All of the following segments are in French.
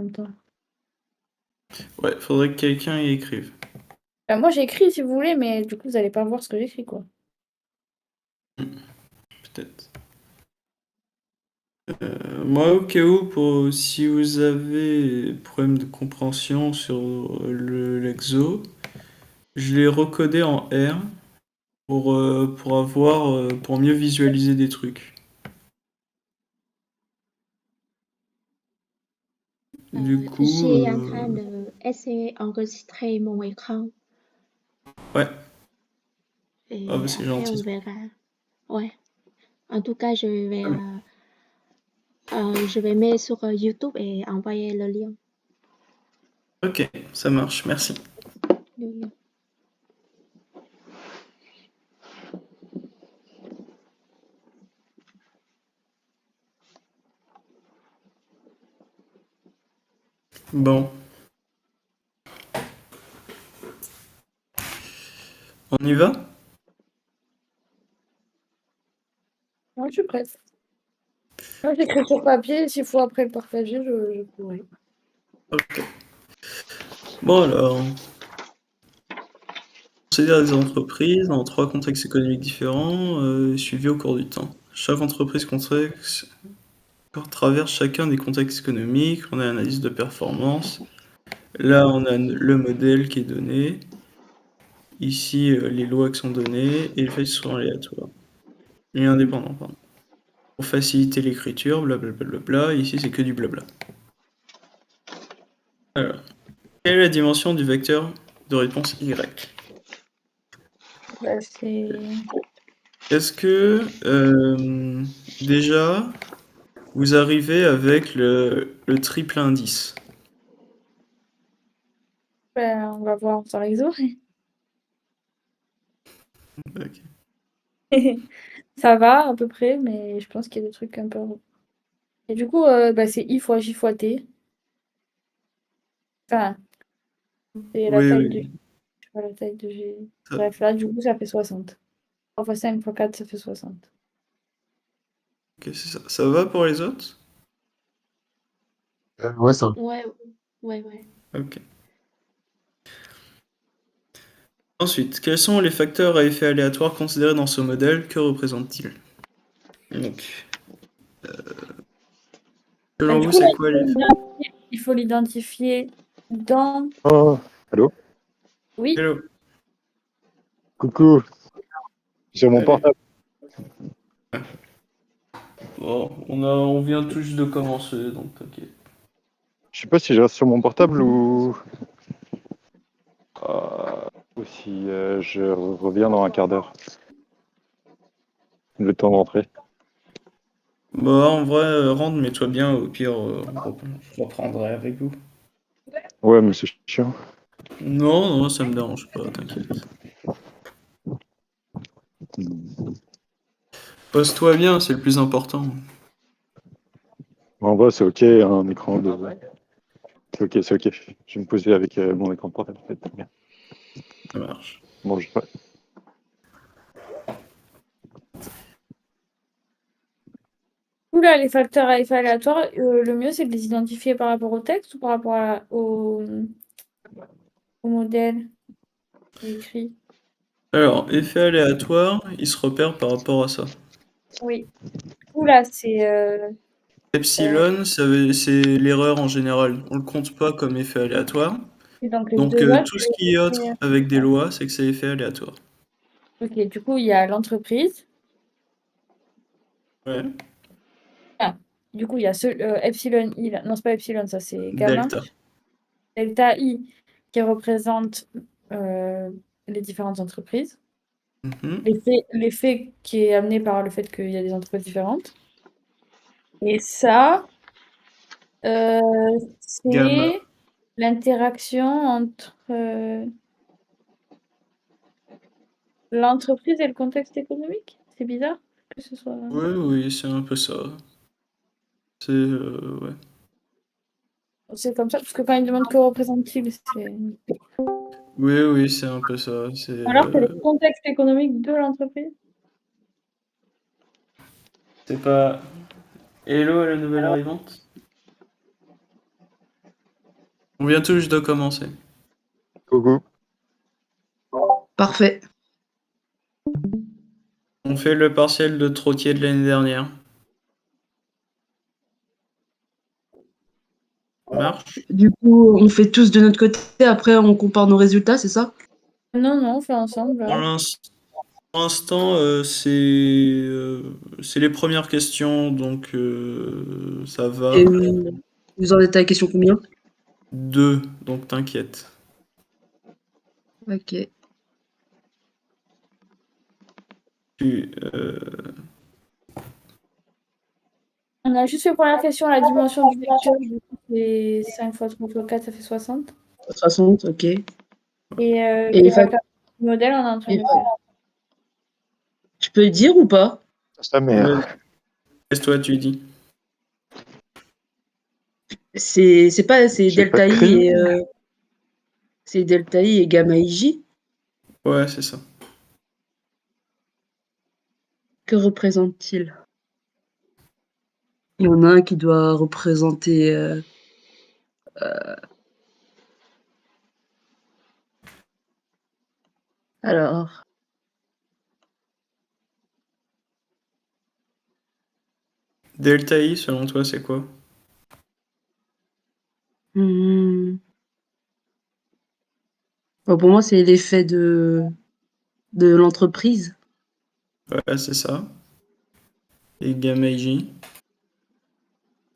même temps. Ouais, faudrait que quelqu'un y écrive. Moi, j'écris si vous voulez, mais du coup, vous allez pas voir ce que j'écris, quoi. Peut-être. Moi, au cas où, si vous avez problème de compréhension sur l'exo, je l'ai recodé en R pour mieux visualiser des trucs. Du Je coup, suis en train d'essayer d'enregistrer mon écran ouais, ah, et bah, c'est après on gentil. verra. Ouais. En tout cas, je vais mettre sur YouTube et envoyer le lien. Ok, ça marche, merci. Le lien. Bon, on y va? Moi, je suis prête. Moi, j'écris sur papier. S'il faut après le partager, je pourrai. Ok. Bon alors, on considère les entreprises dans trois contextes économiques différents, suivis au cours du temps. Chaque entreprise traverse chacun des contextes économiques, on a l'analyse de performance. Là, on a le modèle qui est donné. Ici, les lois qui sont données et les faits sont aléatoires. Et indépendants, pardon. Pour faciliter l'écriture, blablabla, ici c'est que du blabla. Alors, quelle est la dimension du vecteur de réponse Y? Bah, c'est... Est-ce que déjà vous arrivez avec le triple indice? Ben, on va voir sur l'exo. Ok. Ça va à peu près, mais je pense qu'il y a des trucs un peu. Et du coup, bah, c'est I fois J fois T. Enfin, c'est la Oui, taille de J, oui. pas la taille de G. Ça- Bref, là, du coup, ça fait 60. 3 fois 5 fois 4, ça fait 60. ok, c'est ça. Ça va pour les autres? Ouais, ça. Ouais, ouais, ouais. Ok. Ensuite, quels sont les facteurs à effet aléatoire considérés dans ce modèle? Que représentent-ils? Donc, Bah, selon du vous, coup, là, c'est quoi les... il faut l'identifier dans. Oh, allô? Oui, Hello. Coucou, sur mon Salut. portable. Bon, on vient tout juste de commencer, donc t'inquiète. Je sais pas si je reste sur mon portable ou si je reviens dans un quart d'heure. Le temps d'entrer. Bah, en vrai, rentre, mets-toi bien, au pire, je reprendrai avec vous. Ouais, mais c'est chiant. Non, non, ça me dérange pas, t'inquiète. Pose-toi bien, c'est le plus important. En vrai, c'est ok, un écran de. C'est ok, c'est ok. Je vais me poser avec mon écran de portable. Bien. Ça marche. Bon, je... Oula, les facteurs à effet aléatoire, le mieux c'est de les identifier par rapport au texte ou par rapport au modèle qui est écrit. Alors, effet aléatoire, il se repère par rapport à ça. Oui. Oula, c'est. Epsilon, c'est l'erreur en général. On le compte pas comme effet aléatoire. Et donc les Donc, deux autres, tout ce qui est autre c'est. avec des lois, c'est que c'est effet aléatoire. Ok, du coup, il y a l'entreprise. Ouais. Ah, du coup, il y a epsilon i. Non, c'est pas epsilon, ça c'est gamma. Delta. Delta i qui représente euh, les différentes entreprises. Mhm. L'effet qui est amené par le fait qu'il y a des entreprises différentes. Et ça, euh, Gamma. c'est l'interaction entre l'entreprise et le contexte économique. C'est bizarre que ce soit. Oui, oui, c'est un peu ça. C'est, ouais. C'est comme ça, parce que quand il demande que représente-t-il, c'est. Oui, oui, c'est un peu ça. Alors que le contexte économique de l'entreprise. C'est pas... Hello à la nouvelle arrivante? On vient tout juste de commencer. Coucou. Parfait. On fait le partiel de Trottier de l'année dernière. Ça marche? Du coup, on fait tous de notre côté, après on compare nos résultats, c'est ça? Non, non, on fait ensemble. Pour Là. l'instant, c'est les premières questions, donc ça va. Et vous en êtes à la question combien? 2, donc t'inquiète. Ok. On a juste fait pour la question la dimension du vecteur. Du coup, c'est 5 fois 3 fois 4, ça fait 60. 60, ok. Et Et les facteurs du modèle, on est en train de faire. je peux le dire ou pas? Sa mère. Laisse-toi, tu dis. C'est J'ai pas delta de I crayon. et c'est delta I et gamma IJ. Ouais, c'est ça. Que représente-t-il? Il y en a un qui doit représenter alors Delta I, selon toi, c'est quoi? bon, pour moi c'est l'effet de l'entreprise. Ouais, c'est ça. Et gamma IJ.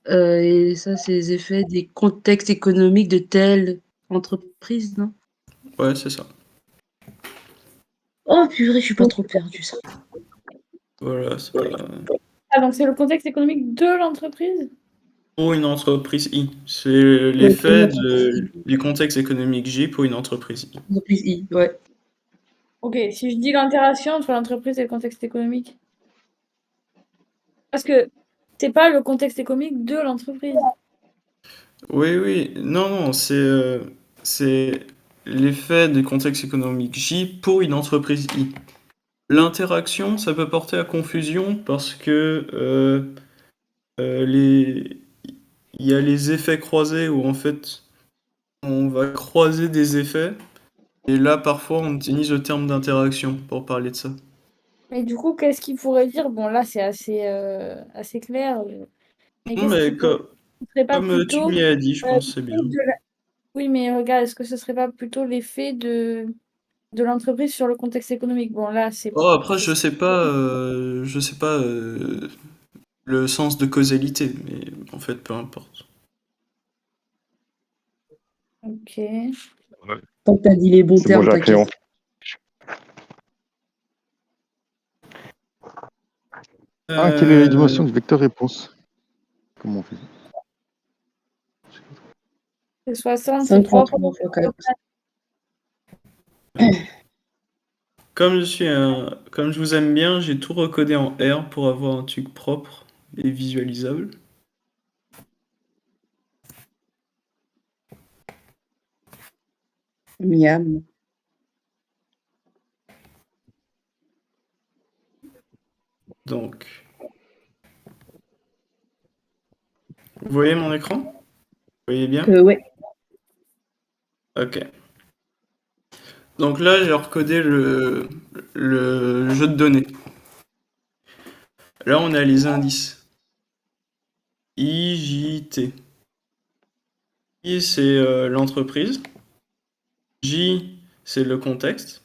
Et ça, c'est les effets des contextes économiques de telle entreprise, non? Ouais, c'est ça. Oh purée, je suis pas trop perdue, ça. Voilà, c'est pas... Ah, donc c'est le contexte économique de l'entreprise? Pour une entreprise I. C'est l'effet du contexte économique J pour une entreprise I. Entreprise I, ouais. Ok, si je dis l'interaction entre l'entreprise et le contexte économique. Parce que c'est pas le contexte économique de l'entreprise. Oui, oui. Non, non, c'est l'effet du contexte économique J pour une entreprise I. L'interaction, ça peut porter à confusion parce que il y a les effets croisés où en fait on va croiser des effets et là parfois on utilise le terme d'interaction pour parler de ça. Mais du coup, qu'est-ce qu'il pourrait dire? Bon, là, c'est assez clair. Mais Non, qu'est-ce mais qu'il pourrait ce serait pas comme tu plutôt m'y as dit, je pense que c'est bien. l'effet de Oui, mais regarde, est-ce que ce serait pas plutôt l'effet de l'entreprise sur le contexte économique? Bon, là, Oh, après, je sais pas le sens de causalité, mais en fait, peu importe. Ok. Tant que t'as dit les bons C'est bon, termes, j'ai un crayon. t'inquiète. Ah, quelle est la dimension du vecteur réponse? Comment on fait? C'est 60, c'est 3 fois 53 fois 4. Comme comme je vous aime bien, j'ai tout recodé en R pour avoir un truc propre et visualisable. Miam. Donc, vous voyez mon écran? Vous voyez bien? Ouais. Ok. Donc là, j'ai recodé le jeu de données. Là, on a les indices. I, J, T. I, c'est l'entreprise. J, c'est le contexte.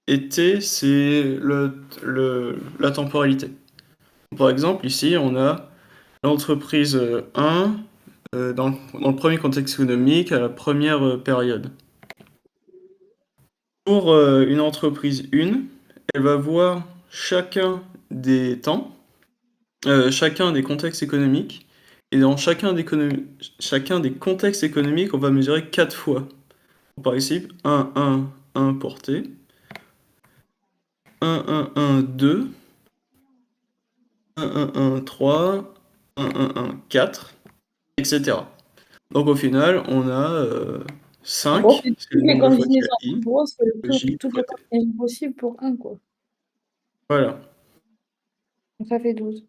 Et T, c'est la temporalité. Par exemple, ici, on a l'entreprise 1 dans le premier contexte économique à la première période. Pour une entreprise 1, elle va voir chacun des temps, chacun des contextes économiques, et dans chacun des contextes économiques, on va mesurer 4 fois. Par ici, 1, 1, 1 pour T, 1, 1, 1, 2, 1, 1, 1, 3, 1, 1, 1, 4, etc. Donc au final, on a En gros, 5, c'est c'est le toutes les nombre de fois qu'il y combinaisons. a En I, gros, c'est J toutes fois les T. combinaisons possibles pour 1, quoi. Voilà. Donc ça fait 12.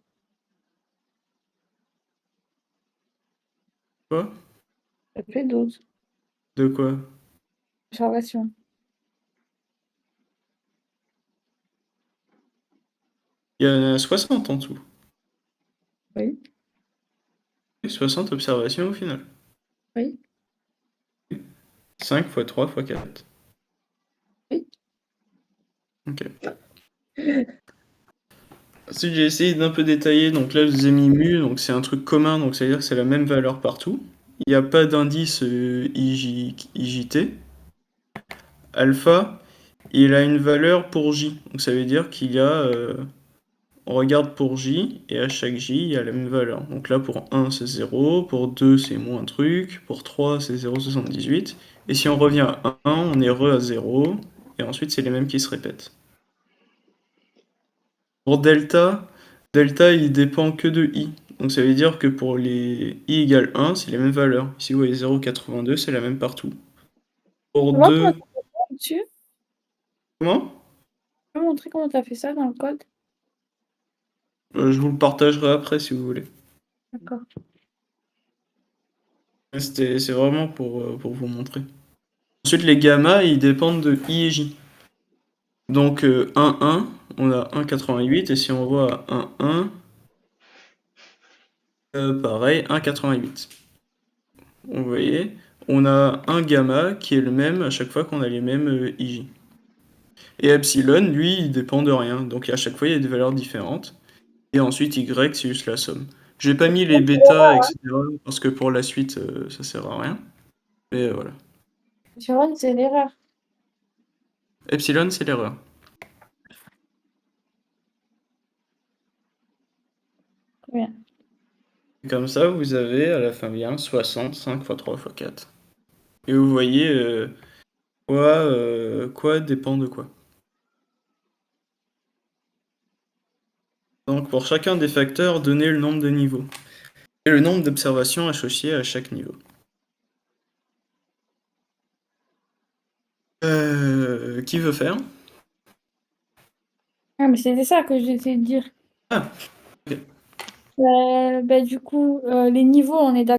Quoi? Ça fait 12. De quoi? Observation. Il y en a 60 en tout. Oui. 60 observations au final. Oui. 5 x 3 x 4. Oui. Ok. Ensuite, j'ai essayé d'un peu détailler. Donc là, je vous ai mis mu, donc c'est un truc commun, donc ça veut dire que c'est la même valeur partout. Il n'y a pas d'indice IJT. Alpha, il a une valeur pour J. Donc ça veut dire qu'il y a. On regarde pour J, et à chaque J, il y a la même valeur. Donc là, pour 1, c'est 0, pour 2, c'est moins un truc, pour 3, c'est 0,78. Et si on revient à 1, on est à 0, et ensuite, c'est les mêmes qui se répètent. Pour delta, il dépend que de I. Donc ça veut dire que pour les I égale 1, c'est les mêmes valeurs. Ici, vous voyez 0,82, c'est la même partout. Pour Tu vois 2... comment tu as fait ça dessus? Comment? Tu peux montrer comment tu as fait ça dans le code? Je vous le partagerai après si vous voulez. D'accord. C'est vraiment pour vous montrer. Ensuite, les gamma, ils dépendent de I et J. Donc 1, 1, on a 1,88, et si on voit 1, 1, pareil, 1,88. Vous voyez, on a un gamma qui est le même à chaque fois qu'on a les mêmes IJ. Et epsilon, lui, il dépend de rien, donc à chaque fois, il y a des valeurs différentes. Et ensuite, Y, c'est juste la somme. J'ai pas mis les bêtas, etc., parce que pour la suite, ça sert à rien. Mais voilà. Epsilon, c'est l'erreur. Epsilon, c'est l'erreur. Très bien. Et comme ça, vous avez à la fin bien 60, 5 x 3 x 4. Et vous voyez quoi dépend de quoi. Donc pour chacun des facteurs, donnez le nombre de niveaux. Et le nombre d'observations associées à chaque niveau. Qui veut faire? Ah, mais c'était ça que j'essayais de dire. Ah, ok. Du coup, les niveaux, on est d'accord.